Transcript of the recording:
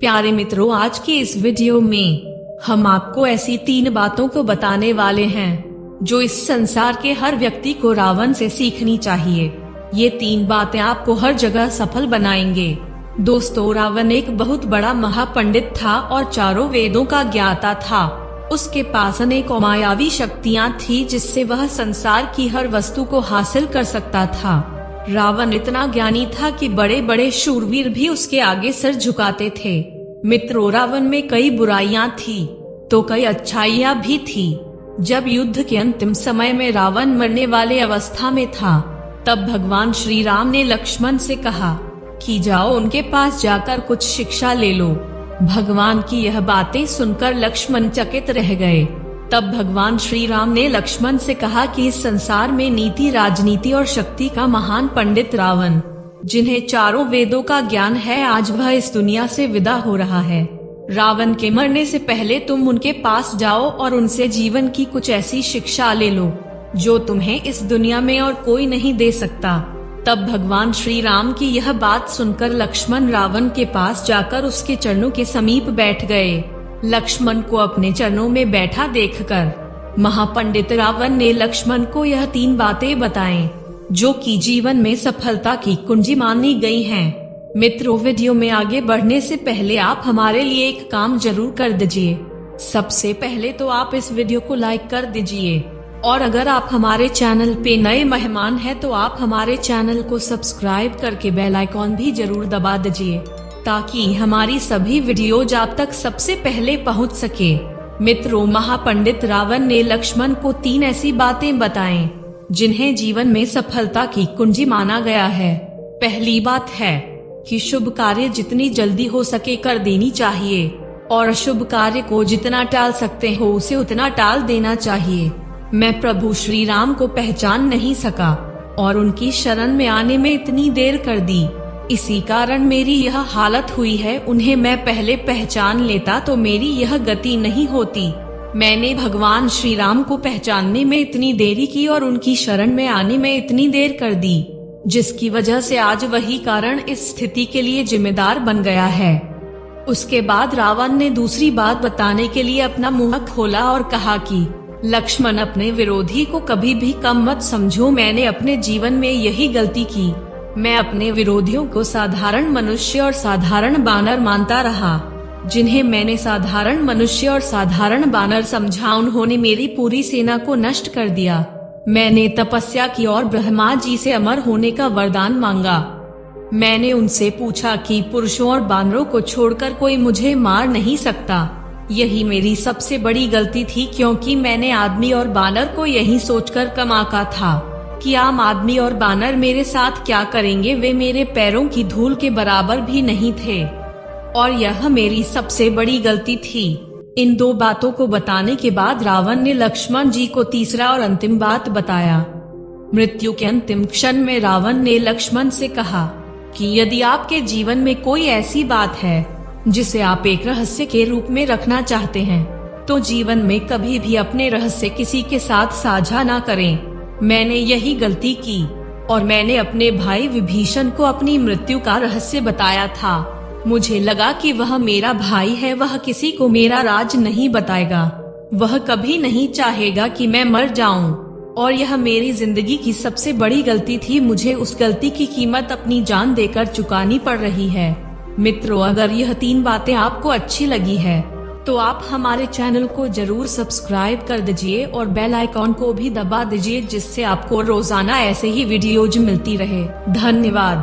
प्यारे मित्रों, आज की इस वीडियो में हम आपको ऐसी 3 बातों को बताने वाले हैं जो इस संसार के हर व्यक्ति को रावण से सीखनी चाहिए। ये 3 बातें आपको हर जगह सफल बनाएंगे। दोस्तों, रावण एक बहुत बड़ा महापंडित था और चारों वेदों का ज्ञाता था। उसके पास अनेक मायावी शक्तियाँ थी जिससे वह संसार की हर वस्तु को हासिल कर सकता था। रावण इतना ज्ञानी था कि बड़े बड़े शूरवीर भी उसके आगे सर झुकाते थे। मित्रों, रावण में कई बुराइयां थी तो कई अच्छाइयां भी थी। जब युद्ध के अंतिम समय में रावण मरने वाले अवस्था में था, तब भगवान श्री राम ने लक्ष्मण से कहा कि जाओ उनके पास जाकर कुछ शिक्षा ले लो। भगवान की यह बातें सुनकर लक्ष्मण चकित रह गए। तब भगवान श्री राम ने लक्ष्मण से कहा कि इस संसार में नीति, राजनीति और शक्ति का महान पंडित रावण, जिन्हें चारों वेदों का ज्ञान है, आज वह इस दुनिया से विदा हो रहा है। रावण के मरने से पहले तुम उनके पास जाओ और उनसे जीवन की कुछ ऐसी शिक्षा ले लो जो तुम्हें इस दुनिया में और कोई नहीं दे सकता। तब भगवान श्री राम की यह बात सुनकर लक्ष्मण रावण के पास जाकर उसके चरणों के समीप बैठ गए। लक्ष्मण को अपने चरणों में बैठा देखकर महापंडित रावण ने लक्ष्मण को यह 3 बातें बताएं जो कि जीवन में सफलता की कुंजी मानी गई हैं। मित्रों, वीडियो में आगे बढ़ने से पहले आप हमारे लिए एक काम जरूर कर दीजिए। सबसे पहले तो आप इस वीडियो को लाइक कर दीजिए और अगर आप हमारे चैनल पे नए मेहमान हैं तो आप हमारे चैनल को सब्सक्राइब करके बेल आइकॉन भी जरूर दबा दीजिए ताकि हमारी सभी वीडियोज आप तक सबसे पहले पहुंच सके। मित्रों, महापंडित रावण ने लक्ष्मण को 3 ऐसी बातें बताएं जिन्हें जीवन में सफलता की कुंजी माना गया है। पहली बात है कि शुभ कार्य जितनी जल्दी हो सके कर देनी चाहिए और अशुभ कार्य को जितना टाल सकते हो उसे उतना टाल देना चाहिए। मैं प्रभु श्री राम को पहचान नहीं सका और उनकी शरण में आने में इतनी देर कर दी, इसी कारण मेरी यह हालत हुई है। उन्हें मैं पहले पहचान लेता तो मेरी यह गति नहीं होती। मैंने भगवान श्री राम को पहचानने में इतनी देरी की और उनकी शरण में आने में इतनी देर कर दी, जिसकी वजह से आज वही कारण इस स्थिति के लिए जिम्मेदार बन गया है। उसके बाद रावण ने दूसरी बात बताने के लिए अपना मुंह खोला और कहा कि लक्ष्मण, अपने विरोधी को कभी भी कम मत समझो। मैंने अपने जीवन में यही गलती की। मैं अपने विरोधियों को साधारण मनुष्य और साधारण बानर मानता रहा। जिन्हें मैंने साधारण मनुष्य और साधारण बानर समझा, उन्होंने मेरी पूरी सेना को नष्ट कर दिया। मैंने तपस्या की और ब्रह्मा जी से अमर होने का वरदान मांगा। मैंने उनसे पूछा कि पुरुषों और बानरों को छोड़कर कोई मुझे मार नहीं सकता। यही मेरी सबसे बड़ी गलती थी, क्योंकि मैंने आदमी और बानर को यही सोचकर कम आंका था कि आम आदमी और बानर मेरे साथ क्या करेंगे। वे मेरे पैरों की धूल के बराबर भी नहीं थे और यह मेरी सबसे बड़ी गलती थी। इन 2 बातों को बताने के बाद रावण ने लक्ष्मण जी को तीसरा और अंतिम बात बताया। मृत्यु के अंतिम क्षण में रावण ने लक्ष्मण से कहा कि यदि आपके जीवन में कोई ऐसी बात है जिसे आप एक रहस्य के रूप में रखना चाहते हैं तो जीवन में कभी भी अपने रहस्य किसी के साथ साझा ना करें। मैंने यही गलती की और मैंने अपने भाई विभीषण को अपनी मृत्यु का रहस्य बताया था। मुझे लगा कि वह मेरा भाई है, वह किसी को मेरा राज नहीं बताएगा। वह कभी नहीं चाहेगा कि मैं मर जाऊं और यह मेरी जिंदगी की सबसे बड़ी गलती थी। मुझे उस गलती की कीमत अपनी जान देकर चुकानी पड़ रही है। मित्रों, अगर यह 3 बातें आपको अच्छी लगी है तो आप हमारे चैनल को जरूर सब्सक्राइब कर दीजिए और बेल आइकॉन को भी दबा दीजिए, जिससे आपको रोजाना ऐसे ही वीडियोज मिलती रहे। धन्यवाद।